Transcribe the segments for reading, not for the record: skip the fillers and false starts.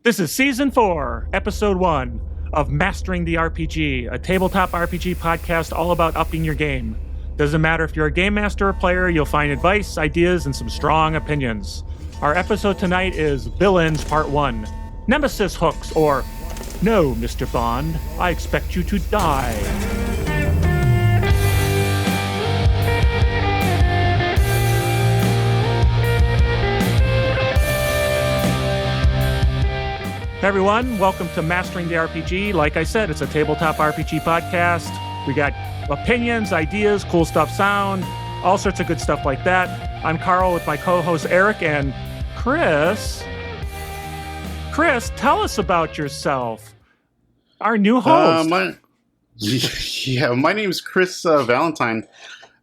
This is Season 4, Episode 1 of Mastering the RPG, a tabletop RPG podcast all about upping your game. Doesn't matter if you're a game master or player, you'll find advice, ideas, and some strong opinions. Our episode tonight is Villains Part 1, Nemesis Hooks, or No, Mr. Bond, I expect you to die. Hey everyone, welcome to Mastering the RPG. Like I said, it's a tabletop RPG podcast. We got opinions, ideas, cool stuff sound, all sorts of good stuff like that. I'm Carl with my co-host Eric and Chris. Chris, tell us about yourself. Our new host. My name is Chris Valentine.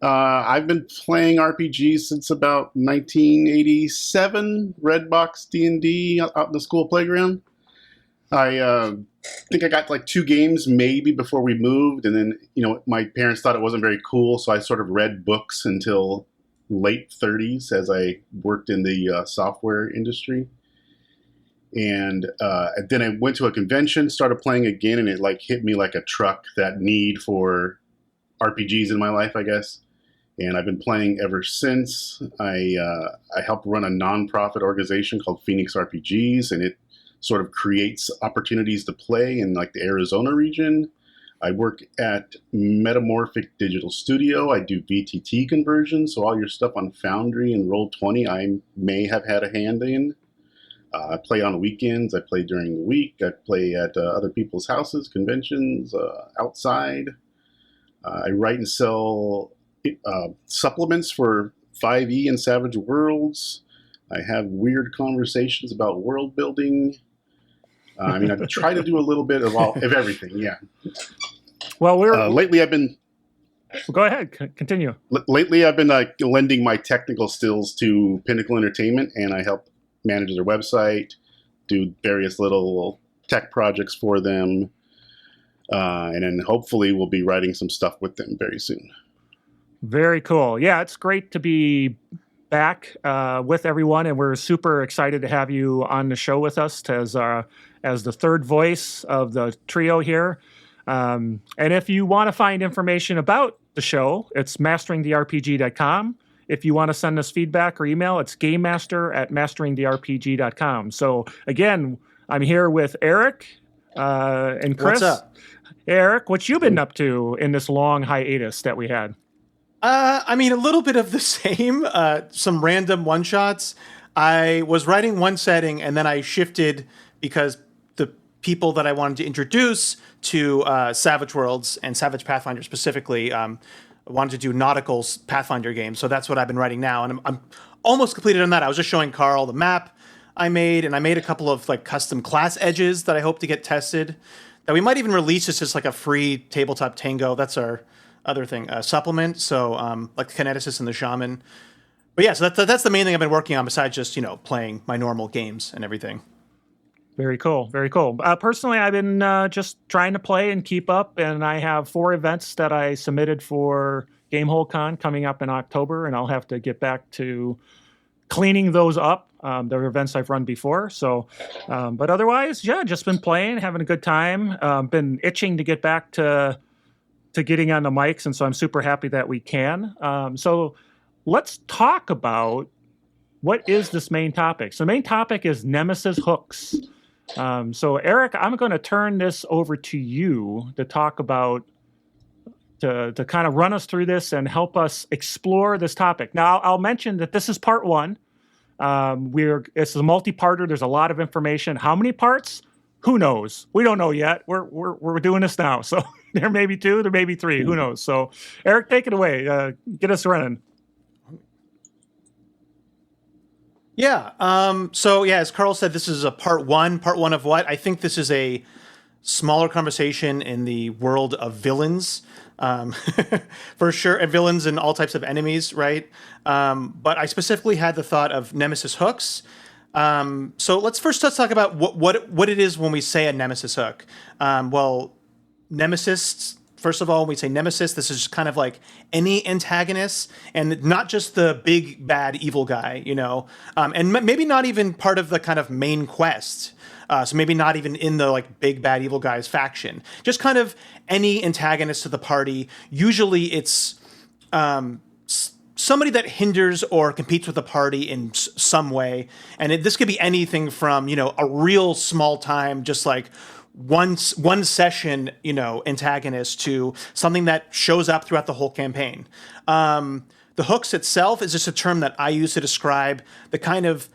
I've been playing RPGs since about 1987, Redbox D&D out in the school playground. I think I got like 2 games maybe before we moved, and then, my parents thought it wasn't very cool, so I sort of read books until late 30s as I worked in the software industry. And then I went to a convention, started playing again, and it hit me like a truck, that need for RPGs in my life, I guess. And I've been playing ever since. I helped run a nonprofit organization called Phoenix RPGs, and it sort of creates opportunities to play in the Arizona region. I work at Metamorphic Digital Studio. I do VTT conversions, so all your stuff on Foundry and Roll20 I may have had a hand in. I play on weekends. I play during the week. I play at other people's houses, conventions, outside. I write and sell supplements for 5e and Savage Worlds. I have weird conversations about world building. I try to do a little bit of everything. Yeah. Well, lately I've been. Go ahead. Continue. Lately, I've been lending my technical skills to Pinnacle Entertainment, and I help manage their website, do various little tech projects for them, and then hopefully we'll be writing some stuff with them very soon. Very cool. Yeah, it's great to be back with everyone, and we're super excited to have you on the show with us as the third voice of the trio here. And if you want to find information about the show, it's masteringtherpg.com. If you want to send us feedback or email, it's gamemaster@masteringtherpg.com. So again, I'm here with Eric and Chris. What's up? Eric, what you been up to in this long hiatus that we had? A little bit of the same, some random one-shots. I was writing one setting, and then I shifted because the people that I wanted to introduce to Savage Worlds and Savage Pathfinder specifically wanted to do nautical Pathfinder games. So that's what I've been writing now, and I'm almost completed on that. I was just showing Carl the map I made, and I made a couple of custom class edges that I hope to get tested, that we might even release as just a free tabletop tango. That's our other thing, supplement. So like the Kineticist and the Shaman. But yeah, so that's the main thing I've been working on besides just, playing my normal games and everything. Very cool. Very cool. Personally, I've been just trying to play and keep up, and I have 4 events that I submitted for Gamehole Con coming up in October, and I'll have to get back to cleaning those up. They're events I've run before. So, but otherwise, yeah, just been playing, having a good time. Been itching to get back to getting on the mics, and so I'm super happy that we can. So let's talk about what is this main topic. So the main topic is Nemesis Hooks. So Eric, I'm going to turn this over to you to talk about, to kind of run us through this and help us explore this topic. Now, I'll mention that this is part 1. It's a multi-parter. There's a lot of information. How many parts? Who knows? We don't know yet. We're doing this now. So there may be 2, there may be 3. Who knows? So Eric, take it away. Get us running. Yeah. So yeah, as Carl said, this is a part 1. Part 1 of what? I think this is a smaller conversation in the world of villains. For sure, and villains and all types of enemies, right? But I specifically had the thought of Nemesis Hooks. So let's talk about what it is when we say a Nemesis hook. Well, Nemesis, first of all, when we say Nemesis, this is just kind of like any antagonist, and not just the big bad evil guy, and maybe not even part of the kind of main quest. So maybe not even in the like big bad evil guys faction. Just kind of any antagonist to the party. Usually it's somebody that hinders or competes with the party in some way. And this could be anything from, a real small time, just like one session, antagonist to something that shows up throughout the whole campaign. The hooks itself is just a term that I use to describe the kind of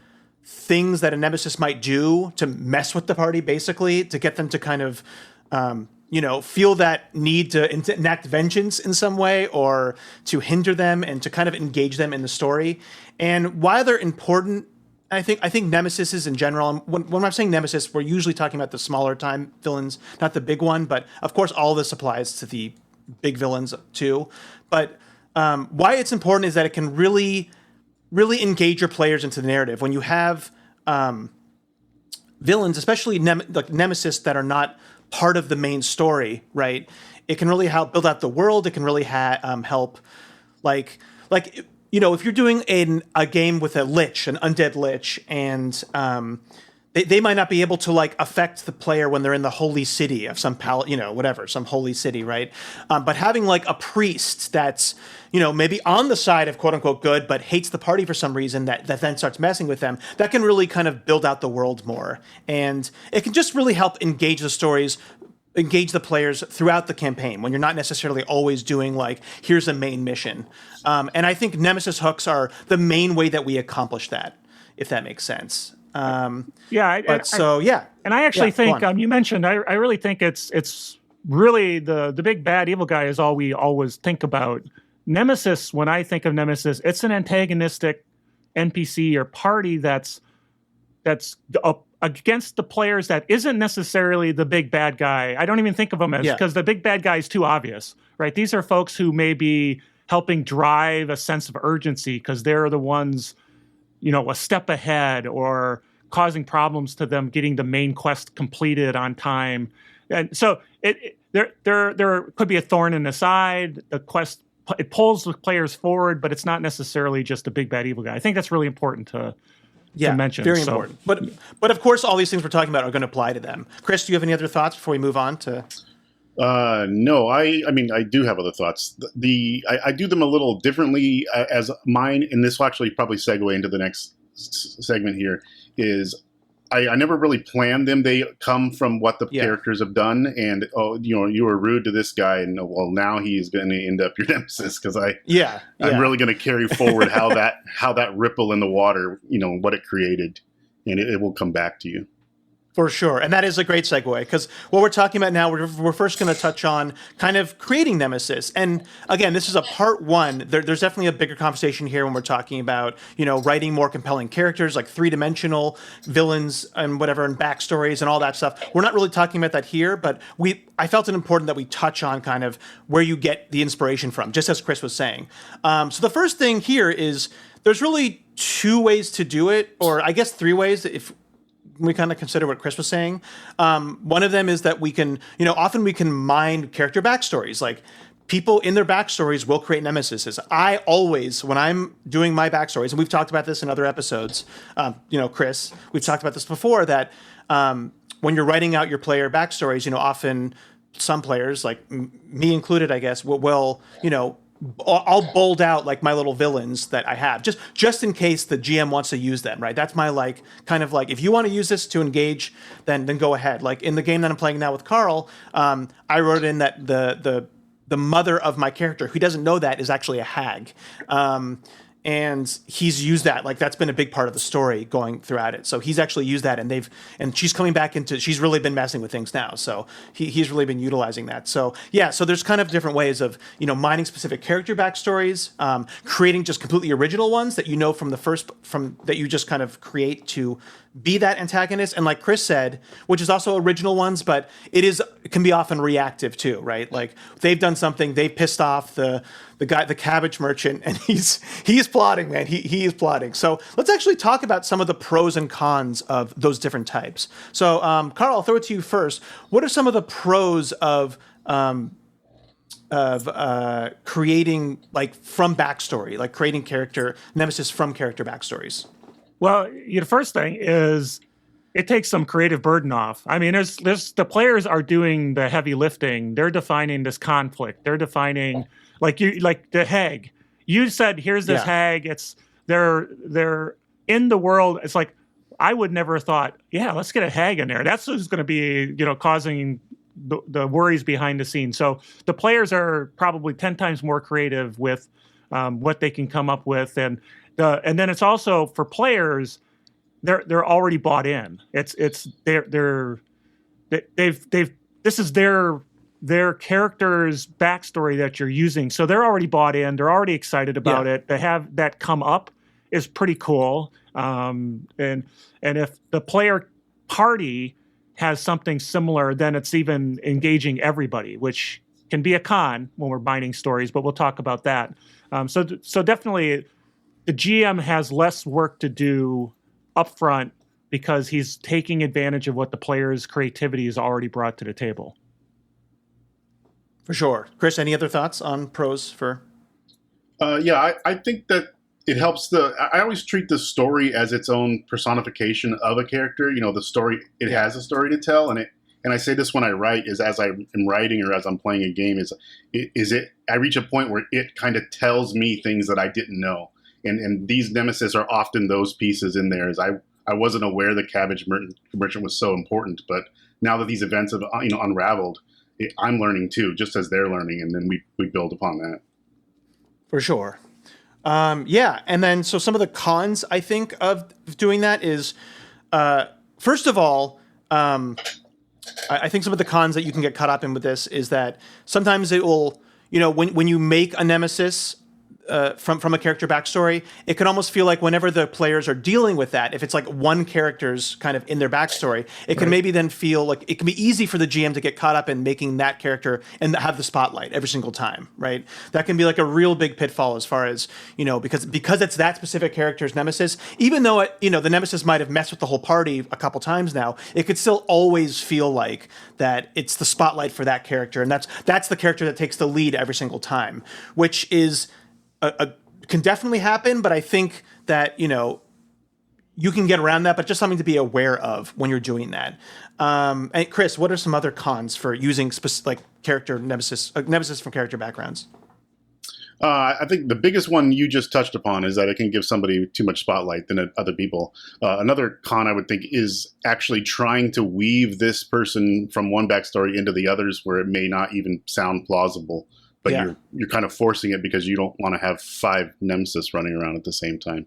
things that a nemesis might do to mess with the party, basically, to get them to kind of, feel that need to enact vengeance in some way or to hinder them and to kind of engage them in the story. And while they're important, I think Nemesis in general, and when I'm saying Nemesis, we're usually talking about the smaller time villains, not the big one, but of course all this applies to the big villains too. But why it's important is that it can really, really engage your players into the narrative. When you have villains, especially like Nemesis that are not part of the main story, right? It can really help build out the world. It can really help, if you're doing a game with a lich, an undead lich, and they might not be able to like affect the player when they're in the holy city of some some holy city, right? But having like a priest that's maybe on the side of quote unquote good, but hates the party for some reason that then starts messing with them, that can really kind of build out the world more, and it can just really help engage the stories. Engage the players throughout the campaign when you're not necessarily always doing like, here's a main mission. And I think Nemesis hooks are the main way that we accomplish that, if that makes sense. And I actually Yeah, think you mentioned. I really think it's really the big bad evil guy is all we always think about. Nemesis. When I think of Nemesis, it's an antagonistic NPC or party that's against the players that isn't necessarily the big bad guy. I don't even think of them as, because the big bad guy is too obvious, right? These are folks who may be helping drive a sense of urgency because they're the ones, a step ahead or causing problems to them getting the main quest completed on time. And so there could be a thorn in the side. The quest, it pulls the players forward, but it's not necessarily just a big bad evil guy. I think that's really important to mention. Very important. But of course, all these things we're talking about are going to apply to them. Chris, do you have any other thoughts before we move on to? No, I mean, I do have other thoughts. I do them a little differently as mine, and this will actually probably segue into the next segment here, is I never really planned them. They come from what the characters have done, and you were rude to this guy, and well, now he's going to end up your nemesis because I'm really going to carry forward how that ripple in the water, what it created, and it will come back to you. For sure. And that is a great segue, because what we're talking about now, we're first going to touch on kind of creating Nemesis. And again, this is a part one. There's definitely a bigger conversation here when we're talking about, writing more compelling characters, like three-dimensional villains and whatever, and backstories and all that stuff. We're not really talking about that here, but I felt it important that we touch on kind of where you get the inspiration from, just as Chris was saying. So the first thing here is there's really two ways to do it, or I guess three ways if we kind of consider what Chris was saying. One of them is that we can, often we can mine character backstories. Like people in their backstories will create nemesis. I always, when I'm doing my backstories, and we've talked about this in other episodes, Chris, we've talked about this before, that when you're writing out your player backstories, often some players, like me included, I guess, will I'll bold out like my little villains that I have just in case the GM wants to use them, right? That's my kind of if you want to use this to engage, then go ahead. Like in the game that I'm playing now with Carl, I wrote in that the mother of my character, who doesn't know that, is actually a hag. And he's used that, that's been a big part of the story going throughout it. So he's actually used that, and she's coming back she's really been messing with things now. So he's really been utilizing that. So so there's kind of different ways of, mining specific character backstories, creating just completely original ones that from that you just kind of create to be that antagonist. And like Chris said, which is also original ones, but it can be often reactive too, right? Like they've done something, they've pissed off the guy, the cabbage merchant, and he's plotting, man. He is plotting. So let's actually talk about some of the pros and cons of those different types. So Carl, I'll throw it to you first. What are some of the pros of creating from backstory, creating character nemesis from character backstories? Well, the first thing is it takes some creative burden off. I mean, there's the players are doing the heavy lifting. They're defining this conflict. They're defining like the hag. You said here's this hag. It's they're in the world. It's like I would never have thought, yeah, let's get a hag in there. That's who's going to be, causing the worries behind the scenes. So the players are probably 10 times more creative with what they can come up with, and then it's also for players. They're already bought in. They've this is their character's backstory that you're using, so they're already bought in. They're already excited about it. To have that come up is pretty cool. And if the player party has something similar, then it's even engaging everybody, which can be a con when we're binding stories. But we'll talk about that. So definitely, the GM has less work to do upfront because he's taking advantage of what the player's creativity has already brought to the table. For sure. Chris, any other thoughts on pros for? I think that it helps I always treat the story as its own personification of a character. The story, it has a story to tell. And I say this when I write, is as I am writing or as I'm playing a game, I reach a point where it kind of tells me things that I didn't know. And these Nemesis are often those pieces in there. As I wasn't aware the cabbage merchant was so important, but now that these events have unraveled, I'm learning too, just as they're learning, and then we build upon that. For sure. And then so some of the cons I think of doing that is, first of all, I think some of the cons that you can get caught up in with this is that sometimes it will, when you make a Nemesis from a character backstory, it can almost feel like whenever the players are dealing with that, if it's like one character's kind of in their backstory, it can maybe then feel like it can be easy for the GM to get caught up in making that character and have the spotlight every single time, right? That can be like a real big pitfall as far as, because it's that specific character's Nemesis, even though the Nemesis might have messed with the whole party a couple times now, it could still always feel like that it's the spotlight for that character. And that's the character that takes the lead every single time, which is can definitely happen, but I think that you can get around that, but just something to be aware of when you're doing that. And Chris, what are some other cons for using character Nemesis from character backgrounds? I think the biggest one you just touched upon is that it can give somebody too much spotlight than other people. Another con I would think is actually trying to weave this person from one backstory into the others where it may not even sound plausible. But you're kind of forcing it because you don't want to have 5 Nemesis running around at the same time.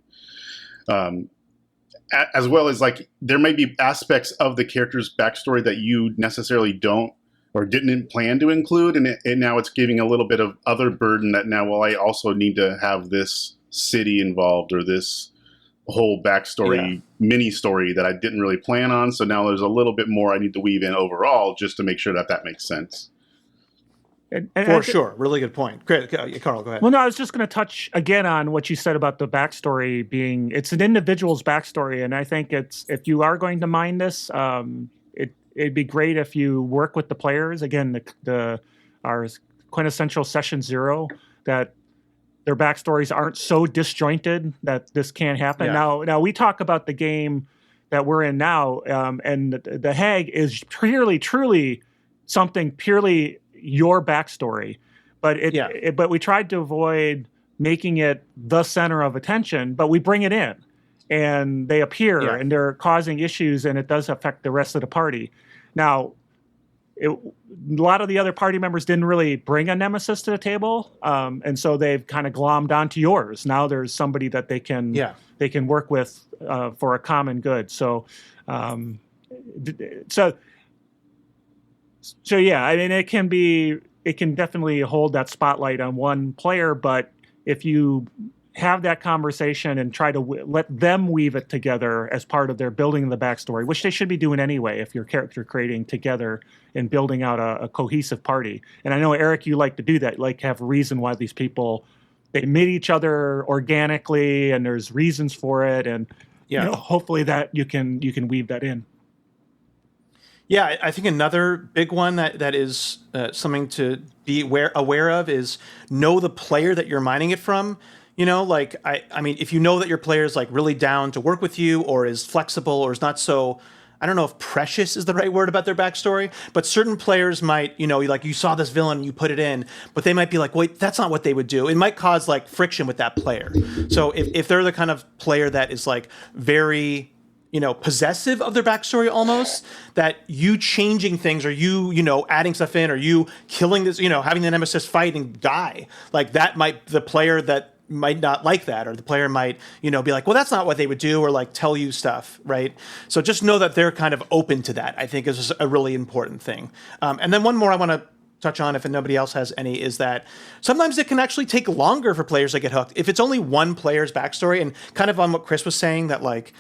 As well as there may be aspects of the character's backstory that you necessarily don't or didn't plan to include, and now it's giving a little bit of other burden that now, well, I also need to have this city involved or this whole backstory mini story that I didn't really plan on. So now there's a little bit more I need to weave in overall just to make sure that makes sense. And for sure. Really good point. Great. Carl, go ahead. Well, no, I was just going to touch again on what you said about the backstory being, it's an individual's backstory. And I think if you are going to mine this, it'd be great if you work with the players. Again, our quintessential session 0, that their backstories aren't so disjointed that this can't happen. Yeah. Now we talk about the game that we're in now, and the hag is truly something purely your backstory, but but we tried to avoid making it the center of attention, but we bring it in and they appear and they're causing issues, and it does affect the rest of the party. Now, a lot of the other party members didn't really bring a Nemesis to the table, and so they've kind of glommed onto yours. Now there's somebody that they can work with for a common good. So yeah, I mean, it can definitely hold that spotlight on one player, but if you have that conversation and try to let them weave it together as part of their building the backstory, which they should be doing anyway if you're character creating together and building out a cohesive party. And I know, Eric, you like to do that. You like to have a reason why these people, they meet each other organically and there's reasons for it. And hopefully that you can weave that in. Yeah, I think another big one that is something to be aware of is know the player that you're mining it from. I mean, if you know that your player is really down to work with you, or is flexible, or is not so I don't know if precious is the right word about their backstory, but certain players might, like you saw this villain and you put it in, but they might be like, wait, that's not what they would do. It might cause like friction with that player. So if they're the kind of player that is like very, possessive of their backstory almost, that you changing things or you, adding stuff in or you killing this, having the Nemesis fight and die, like that might, the player that might not like that, or the player might, be like, well, that's not what they would do, or like tell you stuff, right? So just know that they're kind of open to that, I think is a really important thing. And then one more I want to touch on, if nobody else has any, is that sometimes it can actually take longer for players to get hooked. If it's only one player's backstory, and kind of on what Chris was saying, that like,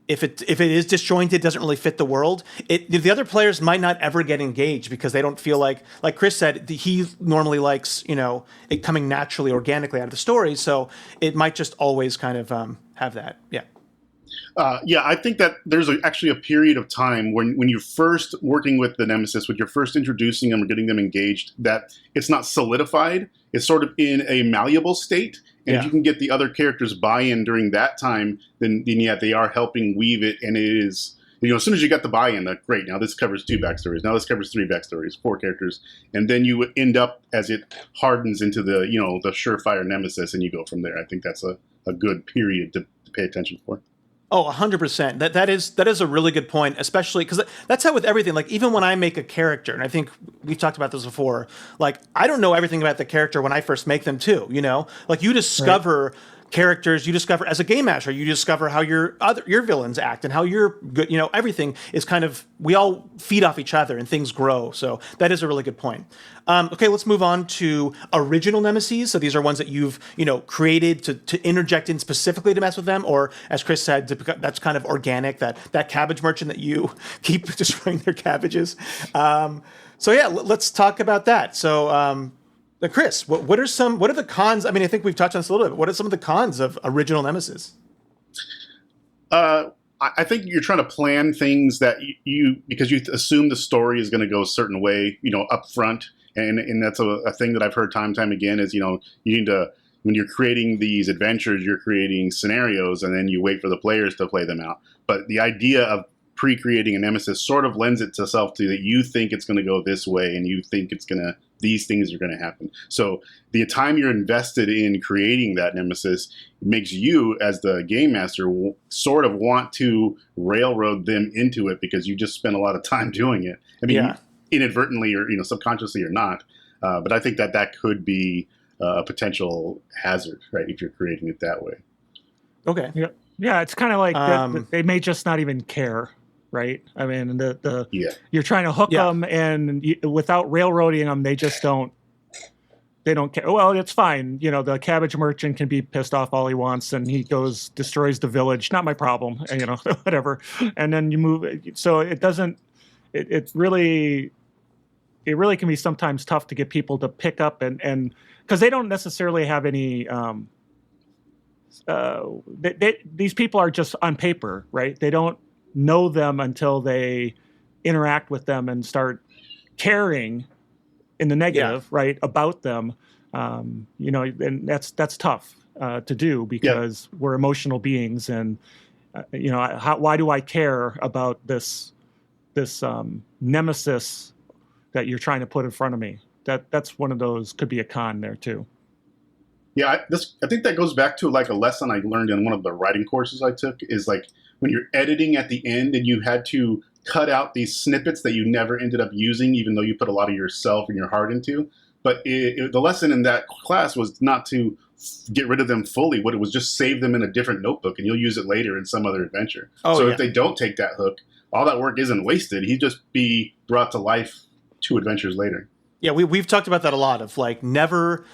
if it is disjointed, doesn't really fit the world, the other players might not ever get engaged because they don't feel like Chris said, he normally likes, it coming naturally, organically out of the story. So it might just always kind of have that. Yeah. I think that there's actually a period of time when you're first working with the Nemesis, when you're first introducing them or getting them engaged, that it's not solidified. It's sort of in a malleable state. And if you can get the other characters' buy-in during that time, then they are helping weave it. And it is, as soon as you got the buy-in, like, great, now this covers 2 backstories. Now this covers 3 backstories, 4 characters. And then you end up, as it hardens into the, the surefire Nemesis, and you go from there. I think that's a good period to pay attention for. Oh, 100%. That is a really good point, especially because that's how with everything. Like even when I make a character, and I think we've talked about this before, like I don't know everything about the character when I first make them too, Like you discover characters, you discover as a game master, you discover how your villains act and how you're good, everything is kind of, we all feed off each other and things grow. So that is a really good point. Okay, let's move on to original Nemesis. So these are ones that you've, created to interject in specifically to mess with them, or as Chris said, that's kind of organic, that cabbage merchant that you keep destroying their cabbages. So yeah, let's talk about that. So, Chris, what are the cons? I mean, I think we've touched on this a little bit. But what are some of the cons of original Nemesis? I think you're trying to plan things that because you assume the story is going to go a certain way, up front. And that's a thing that I've heard time and time again is, you need to, when you're creating these adventures, you're creating scenarios and then you wait for the players to play them out. But the idea of pre-creating a Nemesis sort of lends itself to that you think it's going to go this way and you think these things are going to happen. So the time you're invested in creating that Nemesis makes you, as the game master, sort of want to railroad them into it because you just spent a lot of time doing it. I mean, inadvertently or subconsciously or not. But I think that could be a potential hazard, right? If you're creating it that way. Okay. Yeah. It's kind of like they may just not even care. Right. I mean, you're trying to hook them, and without railroading them, they just don't. They don't care. Well, it's fine. The cabbage merchant can be pissed off all he wants, and he destroys the village. Not my problem. And, whatever. And then you move. So it doesn't. It really can be sometimes tough to get people to pick up and because they don't necessarily have any. These people are just on paper, right? They don't know them until they interact with them and start caring in the negative, right, about them. And that's tough to do because we're emotional beings, and why do I care about this nemesis that you're trying to put in front of me? That's one of those, could be a con there too. Yeah, I think that goes back to like a lesson I learned in one of the writing courses I took, is like when you're editing at the end and you had to cut out these snippets that you never ended up using, even though you put a lot of yourself and your heart into. But the lesson in that class was not to get rid of them fully. What it was, just save them in a different notebook and you'll use it later in some other adventure. If they don't take that hook, all that work isn't wasted. He'd just be brought to life 2 adventures later. Yeah, we've talked about that a lot, of never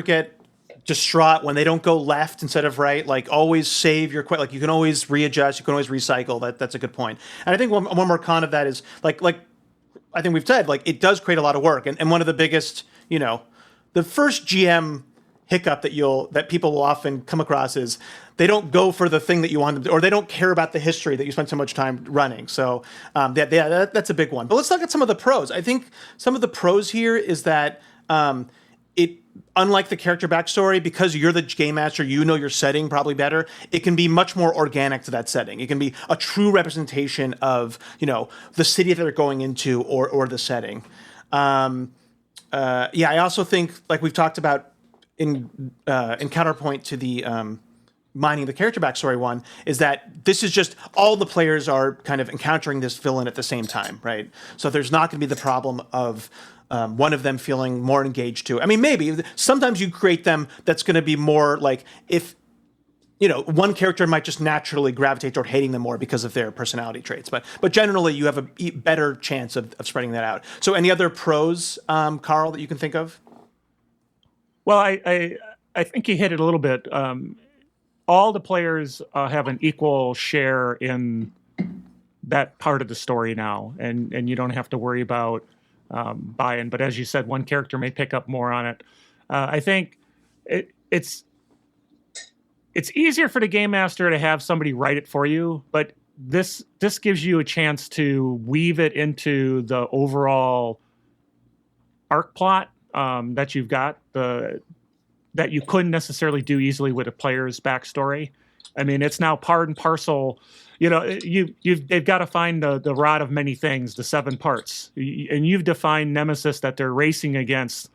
get distraught when they don't go left instead of right. Like always save your you can always readjust, you can always recycle. That's a good point. And I think one more con of that is like I think we've said, it does create a lot of work. And one of the biggest, the first GM hiccup that people will often come across is they don't go for the thing that you want them to, or they don't care about the history that you spent so much time running. So that's a big one. But let's look at some of the pros. I think some of the pros here is that unlike the character backstory, because you're the game master, you know your setting probably better. It can be much more organic to that setting. It can be a true representation of, the city that they're going into or the setting. I also think, like we've talked about in counterpoint to the mining the character backstory one, is that this is just all the players are kind of encountering this villain at the same time, right? So there's not going to be the problem of one of them feeling more engaged to. I mean, maybe sometimes you create them that's going to be more like if, one character might just naturally gravitate toward hating them more because of their personality traits. But generally, you have a better chance of spreading that out. So any other pros, Carl, that you can think of? Well, I think you hit it a little bit. All the players have an equal share in that part of the story now, and you don't have to worry about buy-in. But as you said, one character may pick up more on it. I think it's easier for the game master to have somebody write it for you, but this gives you a chance to weave it into the overall arc plot that you've got, that you couldn't necessarily do easily with a player's backstory. I mean, it's now part and parcel. They've got to find the rod of many things, the 7 parts, and you've defined Nemesis that they're racing against,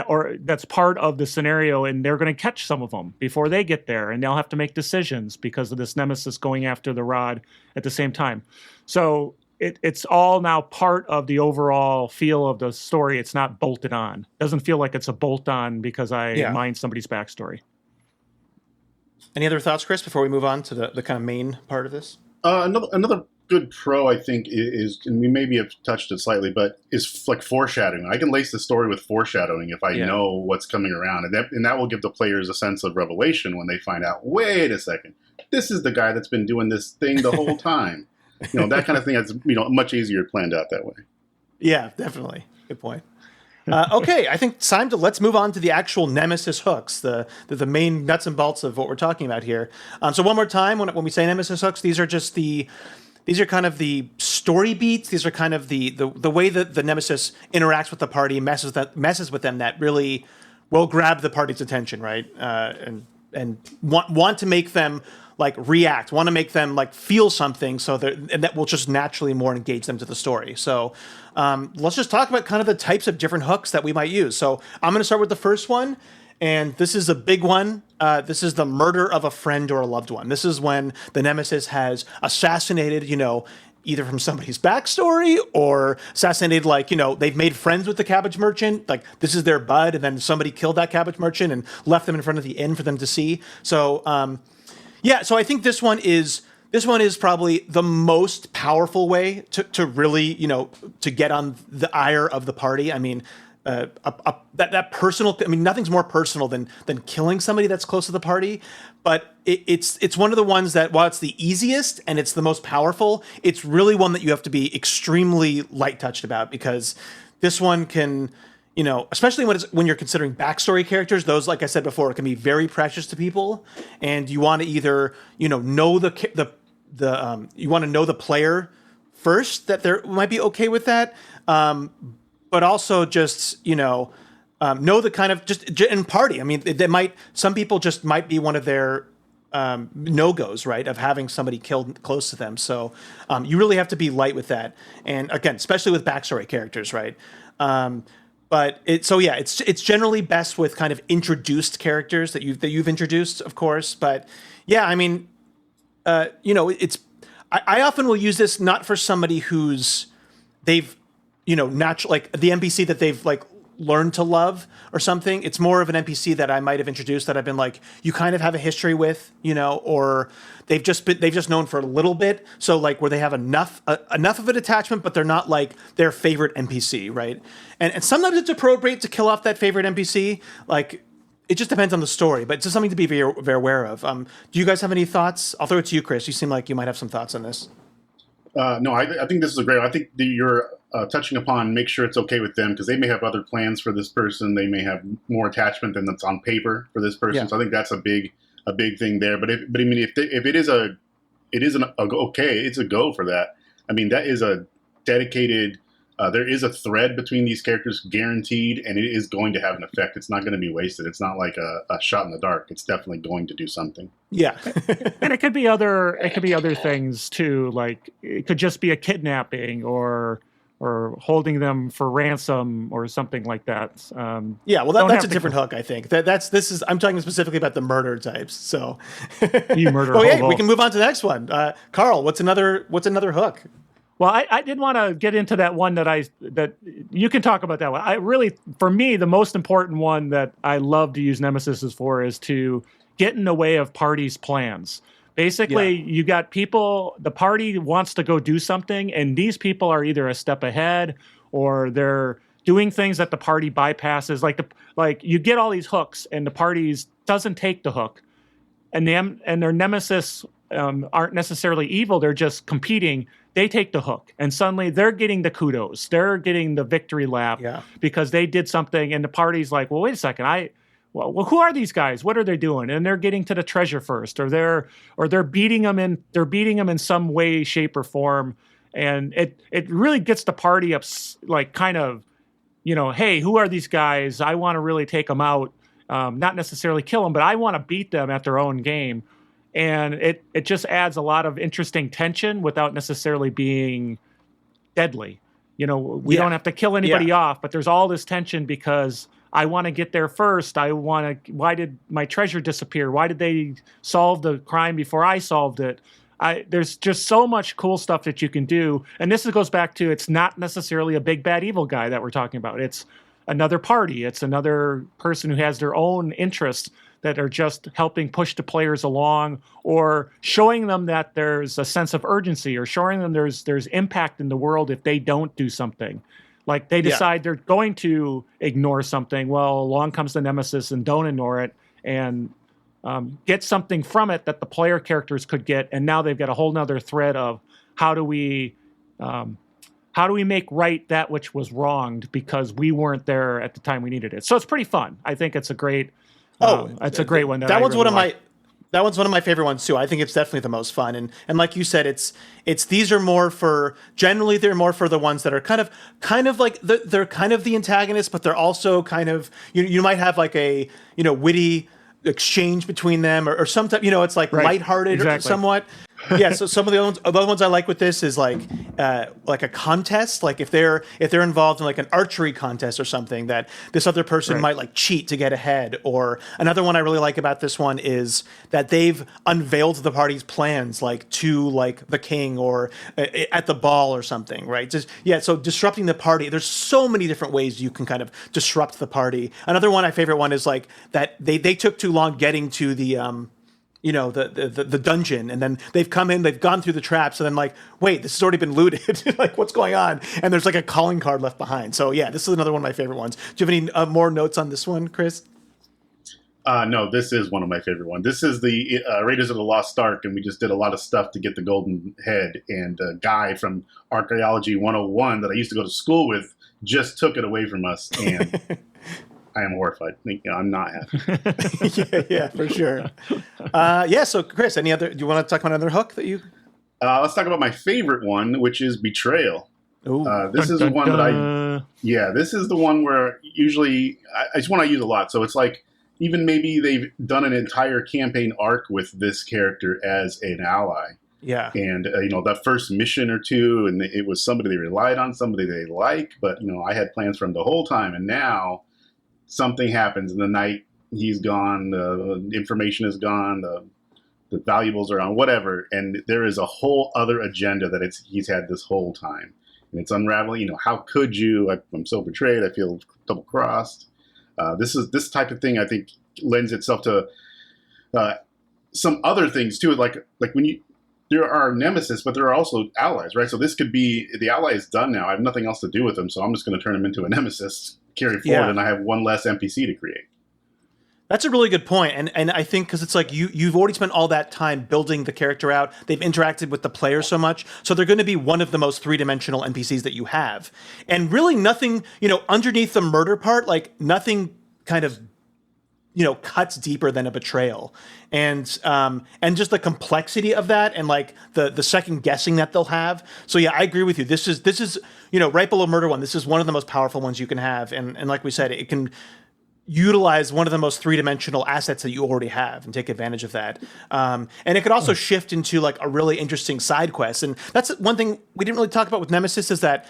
or that's part of the scenario, and they're going to catch some of them before they get there, and they'll have to make decisions because of this Nemesis going after the rod at the same time. So it's all now part of the overall feel of the story. It's not bolted on. It doesn't feel like it's a bolt on because I mined somebody's backstory. Any other thoughts, Chris, before we move on to the kind of main part of this? Another good pro, I think, is, and we maybe have touched it slightly, but is like foreshadowing. I can lace the story with foreshadowing if I know what's coming around, and that will give the players a sense of revelation when they find out, wait a second, this is the guy that's been doing this thing the whole time. That kind of thing is much easier planned out that way. Yeah, definitely. Good point. Okay, I think it's time let's move on to the actual Nemesis hooks, the main nuts and bolts of what we're talking about here. So one more time, when we say Nemesis hooks, these are kind of the story beats. These are kind of the way that the Nemesis interacts with the party, messes with them, that really will grab the party's attention, right? And want to make them like react, want to make them like feel something, and that will just naturally more engage them to the story. So let's just talk about kind of the types of different hooks that we might use. So I'm going to start with the first one, and this is a big one. This is the murder of a friend or a loved one. This is when the Nemesis has assassinated, either from somebody's backstory or assassinated, they've made friends with the cabbage merchant, like this is their bud, and then somebody killed that cabbage merchant and left them in front of the inn for them to see. So so I think this one is probably the most powerful way to really, to get on the ire of the party. I mean, that personal. I mean, nothing's more personal than killing somebody that's close to the party. But it's one of the ones that, while it's the easiest and it's the most powerful, it's really one that you have to be extremely light touched about, because this one can, especially when you're considering backstory characters, those, like I said before, can be very precious to people, and you want to either know you want to know the player first, that they might be okay with that, but also just know the kind of just in party. I mean, some people just might be one of their no-goes, right, of having somebody killed close to them. So you really have to be light with that, and again, especially with backstory characters, right? But it's generally best with kind of introduced characters that you've introduced, of course. But yeah, I mean, I often will use this not for somebody they've natural, like the NPC that they've like learned to love or something. It's more of an NPC that I might have introduced that I've been like, you kind of have a history with, or they've just known for a little bit. So like where they have enough of an attachment, but they're not like their favorite NPC, right? And sometimes it's appropriate to kill off that favorite NPC. Like it just depends on the story, but it's just something to be very, very aware of. Do you guys have any thoughts? I'll throw it to you, Chris. You seem like you might have some thoughts on this. No, I think this is a great one. I think that you're touching upon make sure it's okay with them, because they may have other plans for this person. They may have more attachment than that's on paper for this person. Yeah. So I think that's a big thing there. But I mean, if it is it's a go for that. I mean, that is a dedicated There is a thread between these characters guaranteed, and it is going to have an effect. It's not going to be wasted. It's not like a shot in the dark. It's definitely going to do something. Yeah. And it could be other things too, like it could just be a kidnapping or holding them for ransom or something like that. Yeah, well, that's a different hook, I think. I'm talking specifically about the murder types. So you murder. Oh, yeah, we can move on to the next one. Carl, what's another hook? Well, I did want to get into that one that you can talk about that one. For me, the most important one that I love to use Nemesis for is to get in the way of parties' plans. Basically, you got people, the party wants to go do something, and these people are either a step ahead or they're doing things that the party bypasses. Like you get all these hooks, and the parties doesn't take the hook, and their nemesis aren't necessarily evil. They're just competing. They take the hook, and suddenly they're getting the kudos. They're getting the victory lap because they did something, and the party's like, well, wait a second, well, who are these guys? What are they doing? And they're getting to the treasure first, or they're beating them in some way, shape, or form, and it really gets the party up, like kind of, hey, who are these guys? I want to really take them out, not necessarily kill them, but I want to beat them at their own game. And it just adds a lot of interesting tension without necessarily being deadly. We don't have to kill anybody off, but there's all this tension because I want to get there first. Why did my treasure disappear? Why did they solve the crime before I solved it? There's just so much cool stuff that you can do. And this goes back to, it's not necessarily a big, bad, evil guy that we're talking about. It's another party. It's another person who has their own interests that are just helping push the players along, or showing them that there's a sense of urgency, or showing them there's impact in the world if they don't do something. Like they decide they're going to ignore something. Well, along comes the Nemesis and don't ignore it, and get something from it that the player characters could get. And now they've got a whole nother thread of how do we make right that which was wronged because we weren't there at the time we needed it. So it's pretty fun. I think it's a great. It's a great one. That one's one of my favorite ones too. I think it's definitely the most fun. And like you said, these are more for, generally they're more for the ones that are kind of like they're kind of the antagonist, but they're also kind of, you might have like a, witty exchange between them or sometimes, it's like lighthearted or somewhat. Yeah, so some of the other ones I like with this is like a contest. Like if they're involved in like an archery contest or something, that this other person might like cheat to get ahead. Or another one I really like about this one is that they've unveiled the party's plans, like to like the king or at the ball or something, right? So disrupting the party. There's so many different ways you can kind of disrupt the party. Another one, my favorite one, is like that they took too long getting to the the dungeon, and then they've come in, they've gone through the traps, and then like, wait, this has already been looted. Like, what's going on? And there's like a calling card left behind. So yeah, this is another one of my favorite ones. Do you have any more notes on this one, Chris? No, this is one of my favorite ones. This is the Raiders of the Lost Ark, and we just did a lot of stuff to get the golden head. And a guy from Archaeology 101 that I used to go to school with just took it away from us, and I am horrified. I'm not happy. yeah, for sure. So Chris, do you want to talk about another hook that you? Let's talk about my favorite one, which is Betrayal. This is the one that this is the one where usually it's one I use a lot. So it's like, even maybe they've done an entire campaign arc with this character as an ally. Yeah. And, that first mission or two, and it was somebody they relied on, somebody they like, but, I had plans for him the whole time. And now something happens in the night, he's gone, the information is gone, the valuables are on, whatever. And there is a whole other agenda that he's had this whole time. And it's unraveling, how could you, I'm so betrayed, I feel double-crossed. This type of thing, I think, lends itself to some other things too. Like when there are nemesis, but there are also allies, right? So this could be, the ally is done now. I have nothing else to do with him, so I'm just going to turn him into a nemesis, carry forward, and I have one less NPC to create. That's a really good point. And I think because it's like you've already spent all that time building the character out. They've interacted with the player so much. So they're going to be one of the most three-dimensional NPCs that you have. And really nothing, underneath the murder part, like nothing kind of cuts deeper than a betrayal, and just the complexity of that, and like the second guessing that they'll have. So yeah, I agree with you. This is right below Murder One. This is one of the most powerful ones you can have, and like we said, it can utilize one of the most three-dimensional assets that you already have and take advantage of that. And it could also shift into like a really interesting side quest. And that's one thing we didn't really talk about with Nemesis, is that,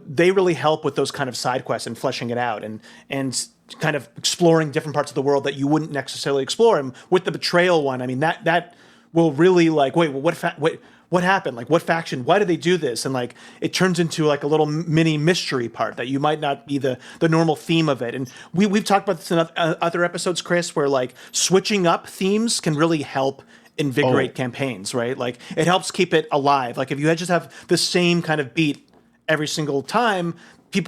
they really help with those kind of side quests and fleshing it out and kind of exploring different parts of the world that you wouldn't necessarily explore. And with the betrayal one, I mean, that will really like, wait, what happened? Like, what faction? Why did they do this? And like, it turns into like a little mini mystery part that you might not be the normal theme of it. And we've talked about this in other episodes, Chris, where like switching up themes can really help invigorate campaigns, right? Like, it helps keep it alive. Like, if you just have the same kind of beat every single time,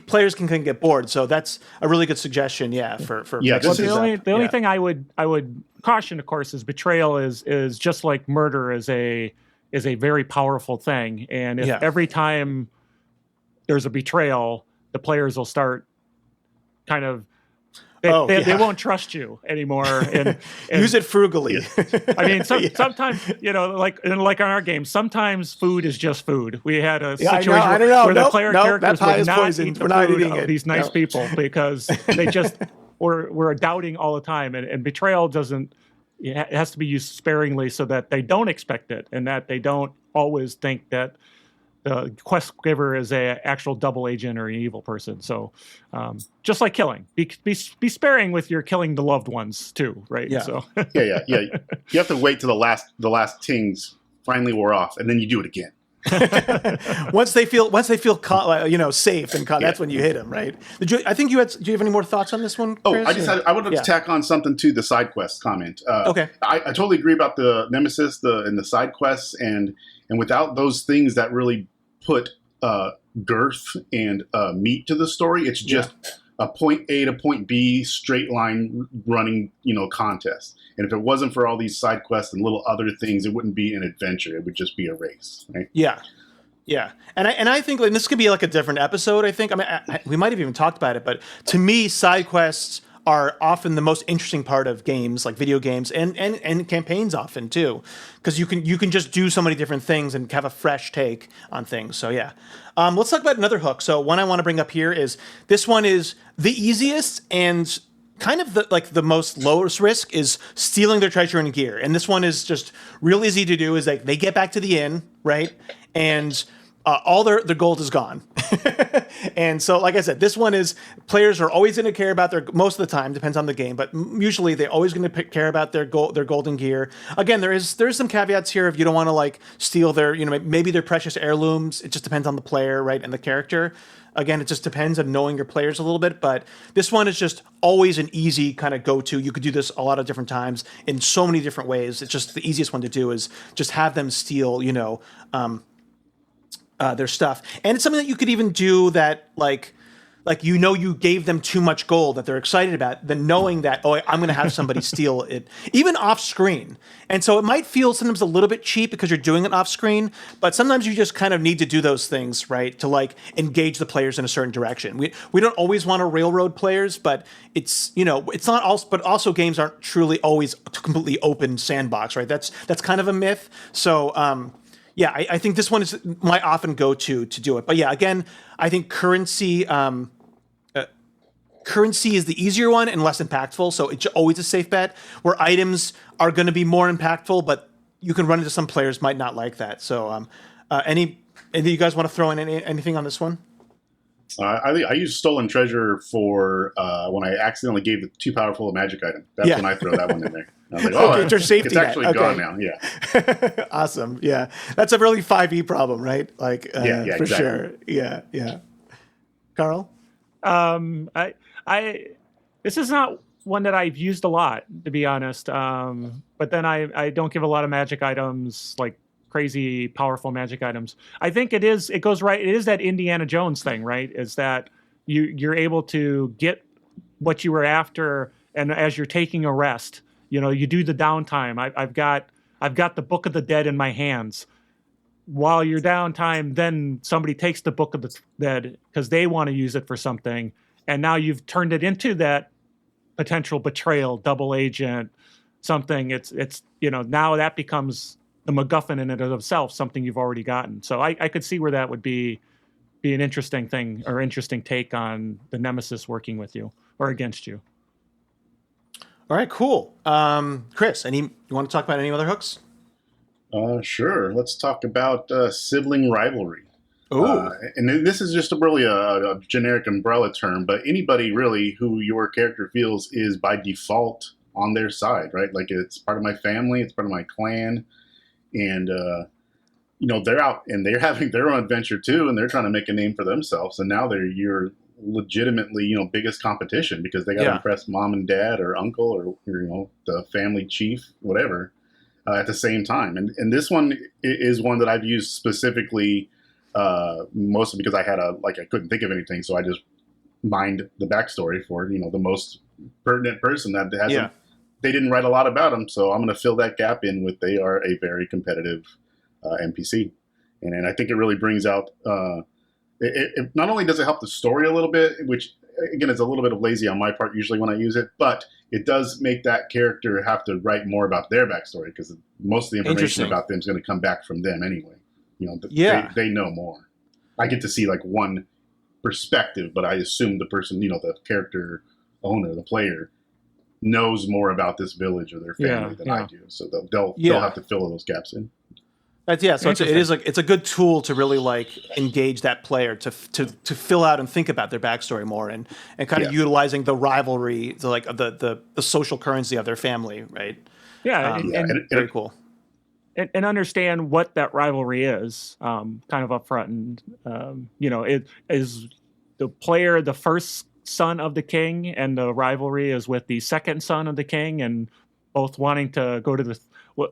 players can get bored. So that's a really good suggestion. Yeah. For the only thing I would caution, of course, is betrayal is just like murder is a very powerful thing. And if every time there's a betrayal, the players will start kind of, they won't trust you anymore. And use it frugally. I mean, sometimes, like on our game, sometimes food is just food. We had a situation where the player characters would not eat the food of these nice people because they just were doubting all the time. And betrayal doesn't, it has to be used sparingly so that they don't expect it and that they don't always think that the quest giver is a actual double agent or an evil person. So just like killing, be sparing with your killing the loved ones too, right? Yeah. So yeah. You have to wait till the last tings finally wore off, and then you do it again. once they feel safe and that's when you hit them, right? Do you have any more thoughts on this one, Chris? I wanted to tack on something to the side quest comment. Okay. I totally agree about the Nemesis and the side quests, and without those things that really put girth and meat to the story, it's just a point A to point B straight line running contest. And if it wasn't for all these side quests and little other things, it wouldn't be an adventure. It would just be a race, right? Yeah. And I think like this could be like a different episode. I think we might have even talked about it, but to me, side quests are often the most interesting part of games, like video games and campaigns often too, because you can just do so many different things and have a fresh take on things. So yeah, let's talk about another hook. So one I want to bring up here is this one is the easiest and kind of the most lowest risk is stealing their treasure and gear. And this one is just real easy to do. Is like they get back to the inn, right? And all their gold is gone. And so, like I said, this one is players are always going to care about most of the time, depends on the game, but usually they're always going to care about their golden gear. Again, there's some caveats here if you don't want to like steal their, maybe their precious heirlooms. It just depends on the player, right? And the character. Again, it just depends on knowing your players a little bit, but this one is just always an easy kind of go-to. You could do this a lot of different times in so many different ways. It's just the easiest one to do is just have them steal, their stuff. And it's something that you could even do that like you gave them too much gold that they're excited about, then knowing that, I'm going to have somebody steal it, even off screen. And so it might feel sometimes a little bit cheap because you're doing it off screen, but sometimes you just kind of need to do those things, right? To like engage the players in a certain direction. We don't always want to railroad players, but it's, it's not also, but also games aren't truly always a completely open sandbox, right? That's kind of a myth. So, yeah, I think this one is my often go-to to do it. But yeah, again, I think currency is the easier one and less impactful. So it's always a safe bet where items are going to be more impactful, but you can run into some players might not like that. So any of you guys want to throw in anything on this one? I use stolen treasure for when I accidentally gave the too powerful a magic item. That's when I throw that one in there. I was like, it's your safety it's actually gone now. Yeah. Awesome. Yeah. That's a really 5e problem, right? Like, for exactly. sure. Yeah. Carl? This is not one that I've used a lot, to be honest. But then I don't give a lot of magic items, like crazy powerful magic items. I think it is that Indiana Jones thing, right? Is that you're able to get what you were after, and as you're taking a rest, you do the downtime. I've got the Book of the Dead in my hands. While you're downtime, then somebody takes the Book of the Dead because they want to use it for something, and now you've turned it into that potential betrayal, double agent, something. It's now that becomes the MacGuffin in and of itself, something you've already gotten. So I could see where that would be an interesting thing or interesting take on the Nemesis working with you or against you. All right, cool. Chris, you want to talk about any other hooks? Sure. Let's talk about sibling rivalry. Ooh. And this is just really a generic umbrella term, but anybody really who your character feels is by default on their side, right? Like it's part of my family, it's part of my clan, and they're out and they're having their own adventure too, and they're trying to make a name for themselves, and now they're your legitimately biggest competition because they got to impress mom and dad or uncle or the family chief, whatever, at the same time. And this one is one that I've used specifically. Mostly because I couldn't think of anything, so I just mined the backstory for the most pertinent person that hasn't. They didn't write a lot about them, so I'm going to fill that gap in with they are a very competitive NPC, and I think it really brings out. It not only does it help the story a little bit, which again is a little bit of lazy on my part usually when I use it, but it does make that character have to write more about their backstory because most of the information about them is going to come back from them anyway. They know more. I get to see like one perspective, but I assume the person, the character owner, the player, knows more about this village or their family than I do. So they'll have to fill those gaps in. So it's a good tool to really engage that player to fill out and think about their backstory more and kind of utilizing the rivalry, the social currency of their family, right? Very cool. And understand what that rivalry is, kind of upfront. And it is the player, the first son of the king, and the rivalry is with the second son of the king, and both wanting to go to the.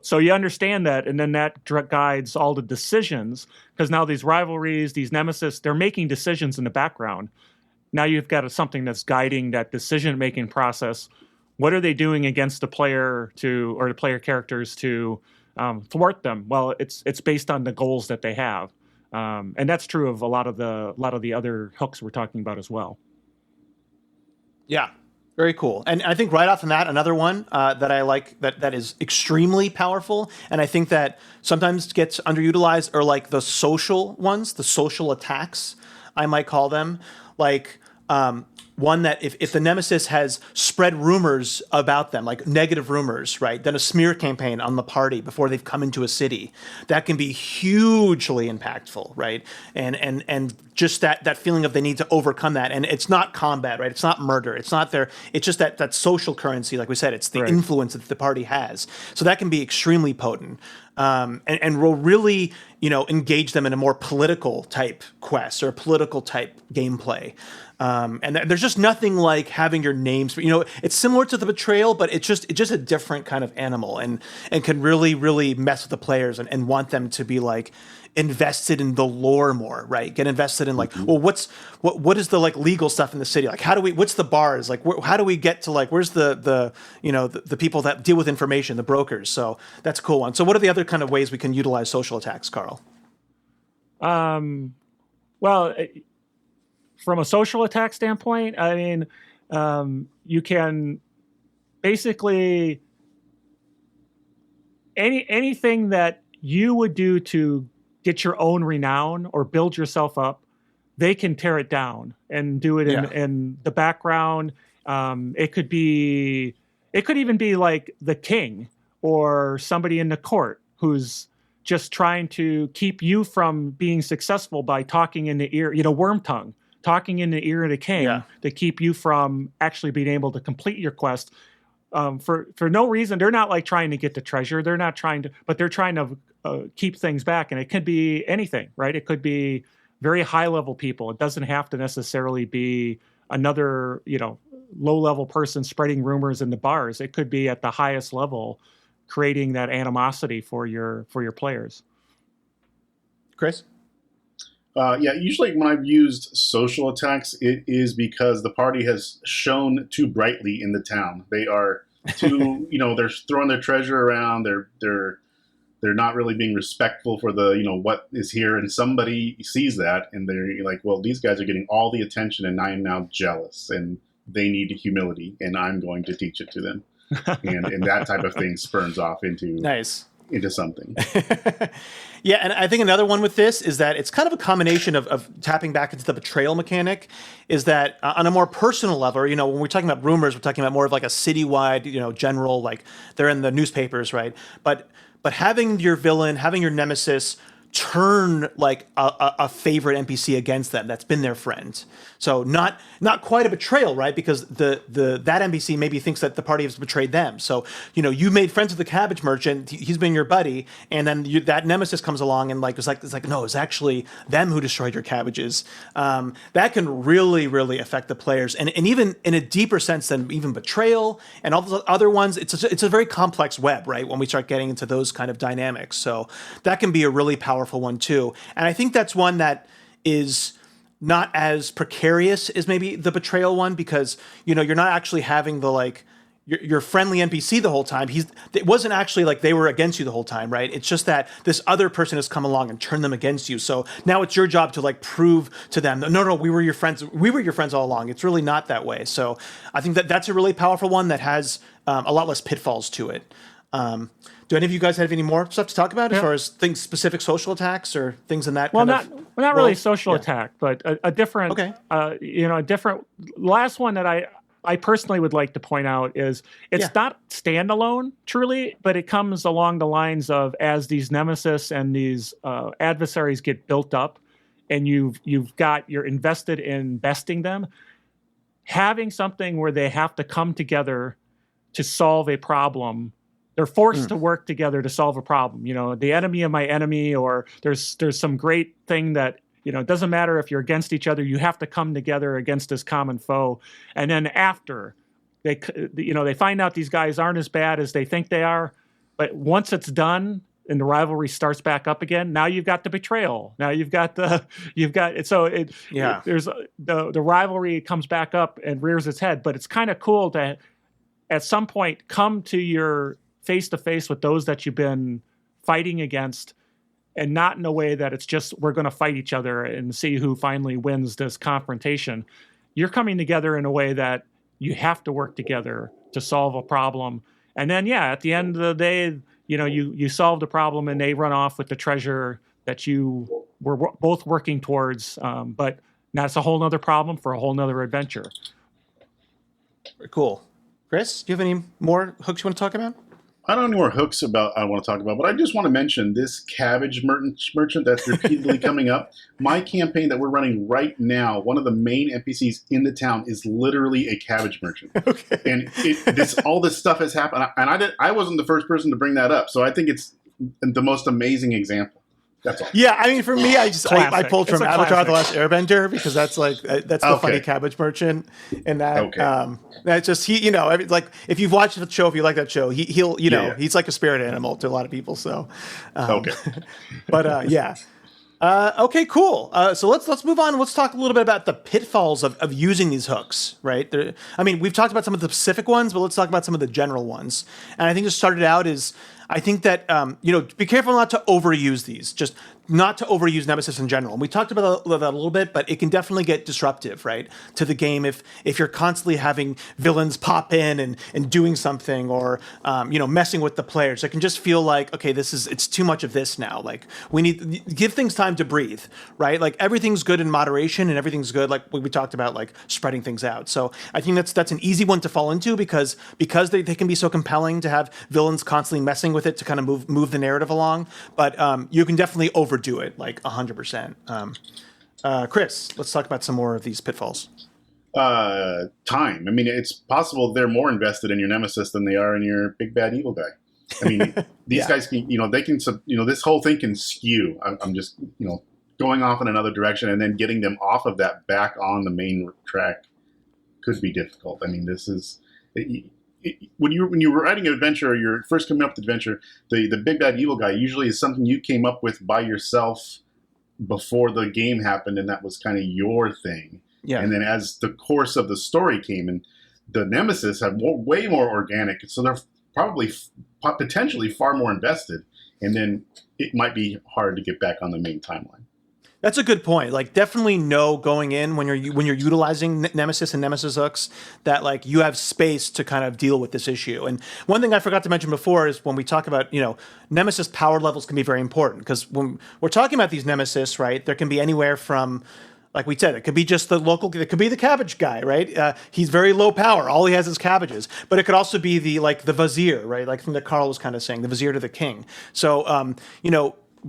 So you understand that, and then that guides all the decisions because now these rivalries, these nemesis, they're making decisions in the background. Now you've got something that's guiding that decision-making process. What are they doing against the player or the player characters to thwart them? Well, it's based on the goals that they have, and that's true of a lot of the other hooks we're talking about as well. Yeah, very cool. And I think right off the bat, another one that I like that is extremely powerful, and I think that sometimes gets underutilized, are like the social ones, the social attacks, I might call them, one that if the Nemesis has spread rumors about them, like negative rumors, right, then a smear campaign on the party before they've come into a city, that can be hugely impactful, right? And just that feeling of they need to overcome that. And it's not combat, right? It's not murder. It's just that social currency, like we said, it's the influence that the party has. So that can be extremely potent. And will really, engage them in a more political type quest or political type gameplay. And there's just nothing like having your names. It's similar to the betrayal, but it's just a different kind of animal, and can really, really mess with the players and want them to be invested in the lore more, right? Get invested in what is the legal stuff in the city? What's the bars? How do we get to where's the people that deal with information, the brokers? So that's a cool one. So what are the other kind of ways we can utilize social attacks, Carl? Well, from a social attack standpoint, I mean, you can basically anything that you would do to get your own renown or build yourself up, they can tear it down and do it in the background. It could even be like the king or somebody in the court who's just trying to keep you from being successful by talking in the ear, worm tongue, talking in the ear of the king to keep you from actually being able to complete your quest. For no reason. They're not trying to get the treasure. They're not trying to, but they're trying to keep things back. And it could be anything, right? It could be very high level people. It doesn't have to necessarily be another, low level person spreading rumors in the bars. It could be at the highest level, creating that animosity for your players. Chris? Usually when I've used social attacks, it is because the party has shone too brightly in the town. They are too, they're throwing their treasure around. They're not really being respectful for the, what is here. And somebody sees that and they're like, well, these guys are getting all the attention and I am now jealous. And they need humility, and I'm going to teach it to them. And that type of thing spurns off into something. Yeah, and I think another one with this is that it's kind of a combination of tapping back into the betrayal mechanic, is that on a more personal level, when we're talking about rumors, we're talking about more of like a citywide, general, like they're in the newspapers, right? But having your villain, having your nemesis turn like a favorite NPC against them that's been their friend. So not quite a betrayal, right? Because that NPC maybe thinks that the party has betrayed them. So you made friends with the cabbage merchant. He's been your buddy, and then that nemesis comes along and it's like no, it's actually them who destroyed your cabbages. That can really really affect the players, and even in a deeper sense than even betrayal and all those other ones. It's a very complex web, right? When we start getting into those kind of dynamics, so that can be a really powerful one too. And I think that's one that is not as precarious as maybe the betrayal one, because you're not actually having the your friendly NPC the whole time. It wasn't actually like they were against you the whole time, right? It's just that this other person has come along and turned them against you. So now it's your job to prove to them, no, we were your friends. We were your friends all along. It's really not that way. So I think that's a really powerful one that has a lot less pitfalls to it. Do any of you guys have any more stuff to talk about as far as specific social attacks or things in that? Not really social attack, but a different. Okay. A different. Last one that I personally would like to point out is it's not standalone truly, but it comes along the lines of, as these nemesis and these adversaries get built up, and you're invested in besting them, having something where they have to come together to solve a problem. They're forced to work together to solve a problem. The enemy of my enemy, or there's some great thing that, it doesn't matter if you're against each other, you have to come together against this common foe. And then after they find out these guys aren't as bad as they think they are, but once it's done and the rivalry starts back up again, now you've got the betrayal. Now there's the rivalry comes back up and rears its head, but it's kind of cool to at some point come to your face-to-face with those that you've been fighting against, and not in a way that it's just we're going to fight each other and see who finally wins this confrontation. You're coming together in a way that you have to work together to solve a problem. And then, at the end of the day, you solve the problem and they run off with the treasure that you were both working towards. But that's a whole nother problem for a whole nother adventure. Very cool. Chris, do you have any more hooks you want to talk about? I don't have any more hooks I want to talk about, but I just want to mention this cabbage merchant that's repeatedly coming up. My campaign that we're running right now, one of the main NPCs in the town is literally a cabbage merchant. Okay. And all this stuff has happened, and I wasn't the first person to bring that up, so I think it's the most amazing example. That's all. Yeah, I mean, for me, I pulled from Avatar: The Last Airbender, because that's the funny cabbage merchant, and that. Okay. That's just if you've watched the show, if you like that show, he'll he's like a spirit animal to a lot of people. So, okay. But okay, cool. So let's move on. Let's talk a little bit about the pitfalls of using these hooks, right? We've talked about some of the specific ones, but let's talk about some of the general ones. And I think to start it out is, I think that, be careful not to overuse these, just not to overuse Nemesis in general. And we talked about that a little bit, but it can definitely get disruptive, right, to the game if you're constantly having villains pop in and doing something, or, messing with the players. It can just feel like, okay, it's too much of this now. Like, we need to give things time to breathe, right? Like, everything's good in moderation and everything's good, like we talked about, like spreading things out. So I think that's an easy one to fall into, because they can be so compelling to have villains constantly messing with it to kind of move the narrative along. But you can definitely overdo it, like 100%. Chris, let's talk about some more of these pitfalls. Time. I mean, it's possible they're more invested in your nemesis than they are in your big bad evil guy. I mean, these guys can, they can, this whole thing can skew. I'm just, going off in another direction, and then getting them off of that back on the main track could be difficult. I mean, this is when you're writing an adventure, or you're first coming up with adventure, the big bad evil guy usually is something you came up with by yourself before the game happened, and that was kind of your thing. Yeah. And then as the course of the story came, and the nemesis have way more organic, so they're probably potentially far more invested, and then it might be hard to get back on the main timeline. That's a good point. Like, definitely know going in when you're utilizing Nemesis and Nemesis hooks that like you have space to kind of deal with this issue. And one thing I forgot to mention before is when we talk about Nemesis power levels can be very important because when we're talking about these Nemesis, right, there can be anywhere from, like we said, it could be just the local. It could be the cabbage guy, right? He's very low power. All he has is cabbages. But it could also be the vizier, right? Like from that Carl was kind of saying, the vizier to the king. So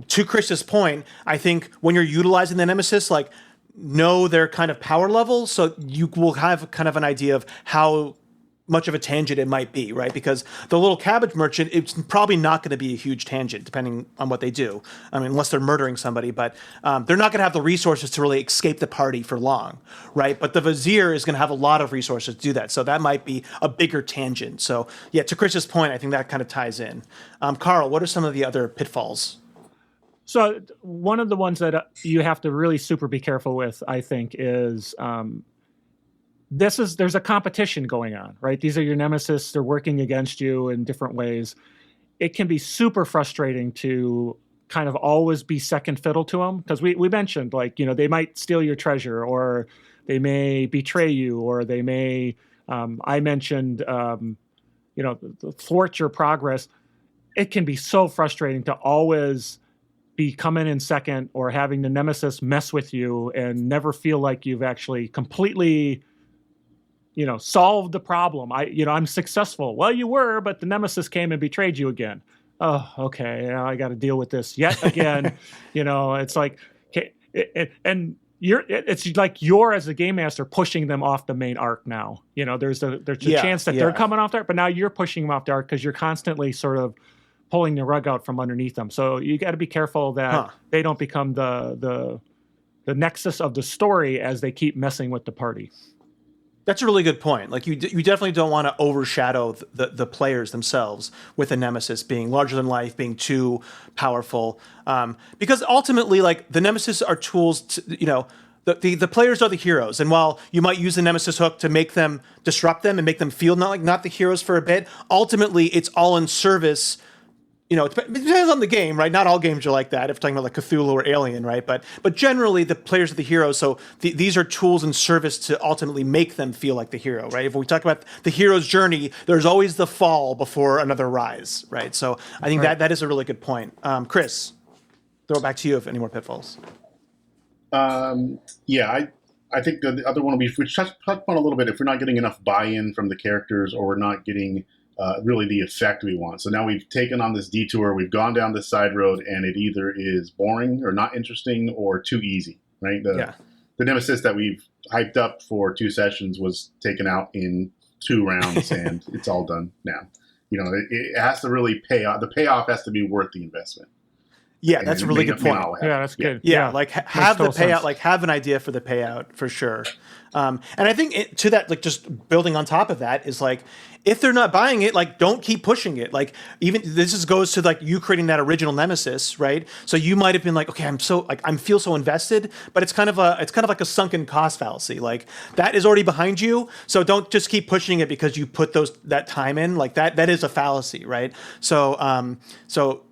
to Chris's point, I think when you're utilizing the Nemesis, like know their kind of power level, so you will have kind of an idea of how much of a tangent it might be, right? Because the little cabbage merchant, it's probably not going to be a huge tangent, depending on what they do. I mean, unless they're murdering somebody, but they're not going to have the resources to really escape the party for long, right? But the vizier is going to have a lot of resources to do that, so that might be a bigger tangent. So yeah, to Chris's point, I think that kind of ties in. Carl, what are some of the other pitfalls? So one of the ones that you have to really super be careful with, I think, is there's a competition going on, right? These are your nemesis. They're working against you in different ways. It can be super frustrating to kind of always be second fiddle to them because we mentioned they might steal your treasure or they may betray you or they may, I mentioned, thwart your progress. It can be so frustrating to always be coming in second or having the nemesis mess with you and never feel like you've actually completely, solved the problem. I'm successful. Well, you were, but the nemesis came and betrayed you again. Oh, okay. Now I got to deal with this yet again. It's like, okay, it's like you're as a game master pushing them off the main arc now. There's a chance that they're coming off the arc, but now you're pushing them off the arc because you're constantly sort of pulling the rug out from underneath them. So you got to be careful that they don't become the nexus of the story as they keep messing with the party. That's a really good point. Like you definitely don't want to overshadow the players themselves with a nemesis being larger than life, being too powerful. Because ultimately, like the nemesis are tools to, the players are the heroes. And while you might use the nemesis hook to make them disrupt them and make them feel not the heroes for a bit, ultimately it's all in service. It depends on the game, right? Not all games are like that. If we're talking about like Cthulhu or Alien, right? But generally, the players are the heroes. So these are tools in service to ultimately make them feel like the hero, right? If we talk about the hero's journey, there's always the fall before another rise, right? So I think that is a really good point. Chris, throw it back to you if any more pitfalls. I think the other one we touched on a little bit. If we're not getting enough buy-in from the characters or we're not getting really the effect we want. So now we've taken on this detour, we've gone down this side road, and it either is boring or not interesting or too easy, right? The nemesis that we've hyped up for 2 sessions was taken out in 2 rounds, and it's all done now. It has to really pay off. The payoff has to be worth the investment. Yeah, that's a really good point. Yeah, that's good. Yeah, like have the payout, like have an idea for the payout for sure. And I think to that, like just building on top of that is like, if they're not buying it, like don't keep pushing it. Like even goes to like you creating that original nemesis, right? So you might have been like, okay, I feel so invested, but it's kind of like a sunken cost fallacy. Like that is already behind you, so don't just keep pushing it because you put that time in. Like that is a fallacy, right? So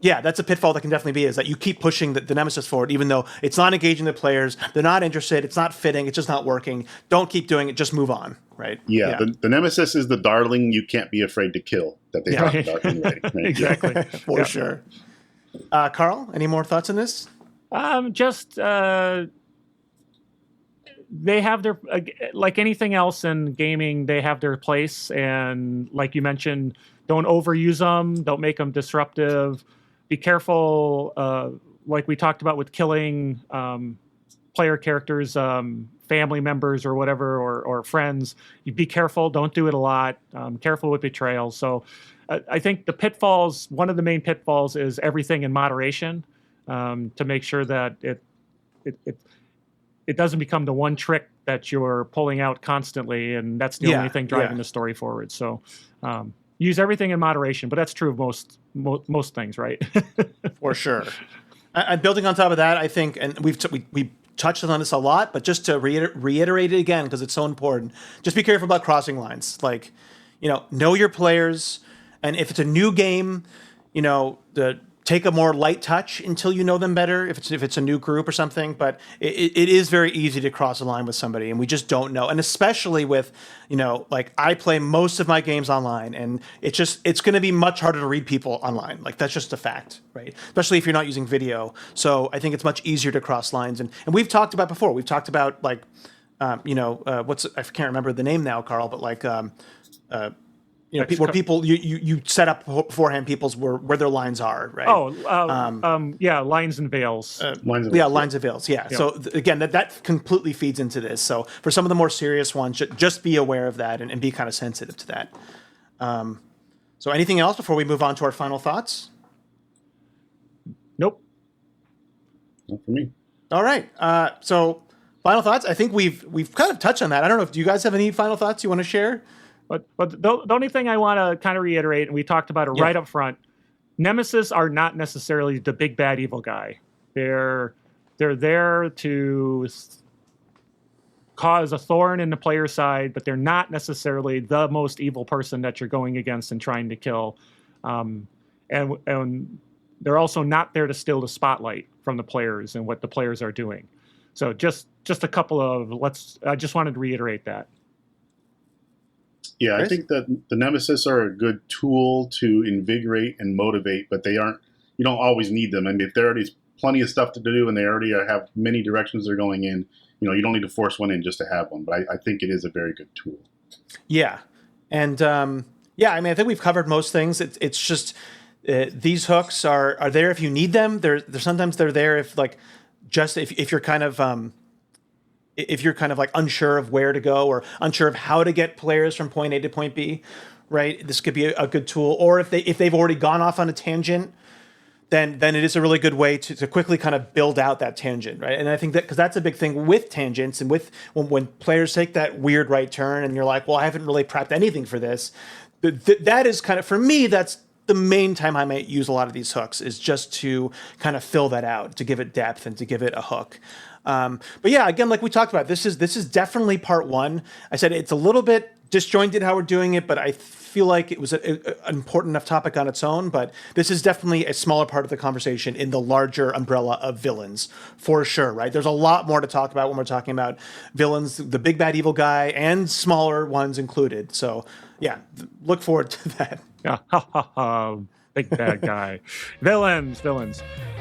yeah, that's a pitfall that can definitely be is that you keep pushing the nemesis forward, even though it's not engaging the players, they're not interested, it's not fitting, it's just not working. Don't keep doing it, just move on, right? Yeah. The nemesis is the darling you can't be afraid to kill that they talk about in writing. Right? Exactly. For sure. Carl, any more thoughts on this? They have their, like anything else in gaming, they have their place. And like you mentioned, don't overuse them. Don't make them disruptive. Be careful, like we talked about with killing player characters, family members or whatever, or friends. You be careful. Don't do it a lot. Careful with betrayal. So I think the pitfalls, one of the main pitfalls is everything in moderation, to make sure that it doesn't become the one trick that you're pulling out constantly, and that's the only thing driving the story forward. So use everything in moderation, but that's true of most things, right? For sure. And building on top of that, I think, and we touched on this a lot, but just to reiterate it again, because it's so important, just be careful about crossing lines. Like, know your players, and if it's a new game, take a more light touch until you know them better, if it's a new group or something. But it is very easy to cross a line with somebody, and we just don't know. And especially with, like I play most of my games online, and it's going to be much harder to read people online. Like that's just a fact, right? Especially if you're not using video. So I think it's much easier to cross lines. And we've talked about before. We've talked about like, I can't remember the name now, Carl, but like, where people you set up beforehand people's where their lines are, right? Lines and veils. Lines and veils. Yeah. So again, that completely feeds into this. So for some of the more serious ones, just be aware of that and be kind of sensitive to that. So anything else before we move on to our final thoughts? Nope. Not for me. All right. So final thoughts. I think we've kind of touched on that. I don't know. Do you guys have any final thoughts you want to share? But the only thing I want to kind of reiterate, and we talked about it right up front, Nemesis are not necessarily the big bad evil guy. They're there to cause a thorn in the player's side, but they're not necessarily the most evil person that you're going against and trying to kill. And they're also not there to steal the spotlight from the players and what the players are doing. So just a couple of I just wanted to reiterate that. Yeah, Chris? I think that the Nemesis are a good tool to invigorate and motivate, but you don't always need them. I mean, if there already is plenty of stuff to do and they already have many directions they're going in, you don't need to force one in just to have one. But I think it is a very good tool. Yeah. And I mean, I think we've covered most things. It's just these hooks are there if you need them. They're sometimes they're there if if you're kind of if you're kind of like unsure of where to go or unsure of how to get players from point A to point B, right? This could be a good tool. Or if they've already gone off on a tangent, then it is a really good way to quickly kind of build out that tangent, right? And I think that because that's a big thing with tangents and with when players take that weird right turn and you're like, well, I haven't really prepped anything for this. That is kind of, for me, that's the main time I might use a lot of these hooks is just to kind of fill that out, to give it depth and to give it a hook. But yeah, again, like we talked about, this is definitely part one. I said it's a little bit disjointed how we're doing it, but I feel like it was an important enough topic on its own. But this is definitely a smaller part of the conversation in the larger umbrella of villains, for sure, right? There's a lot more to talk about when we're talking about villains, the big bad evil guy, and smaller ones included. So yeah, look forward to that. Yeah, ha ha ha, big bad guy. Villains.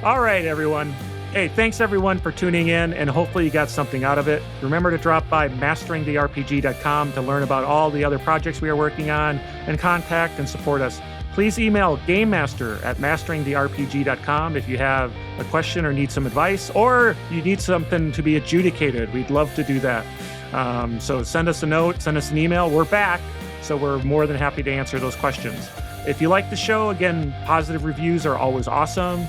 All right, everyone. Hey, thanks everyone for tuning in, and hopefully you got something out of it. Remember to drop by masteringtherpg.com to learn about all the other projects we are working on and contact and support us. Please email gamemaster@masteringtherpg.com if you have a question or need some advice, or you need something to be adjudicated. We'd love to do that. So send us a note, send us an email. We're back, so we're more than happy to answer those questions. If you like the show, again, positive reviews are always awesome.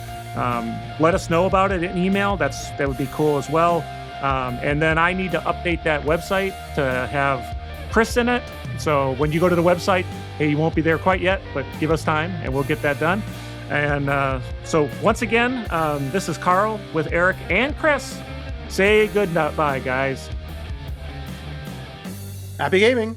Let us know about it in email. That would be cool as well. And then I need to update that website to have Chris in it. So when you go to the website, hey, you won't be there quite yet, but give us time and we'll get that done. And so once again, this is Carl with Eric and Chris. Say goodbye, guys. Happy gaming.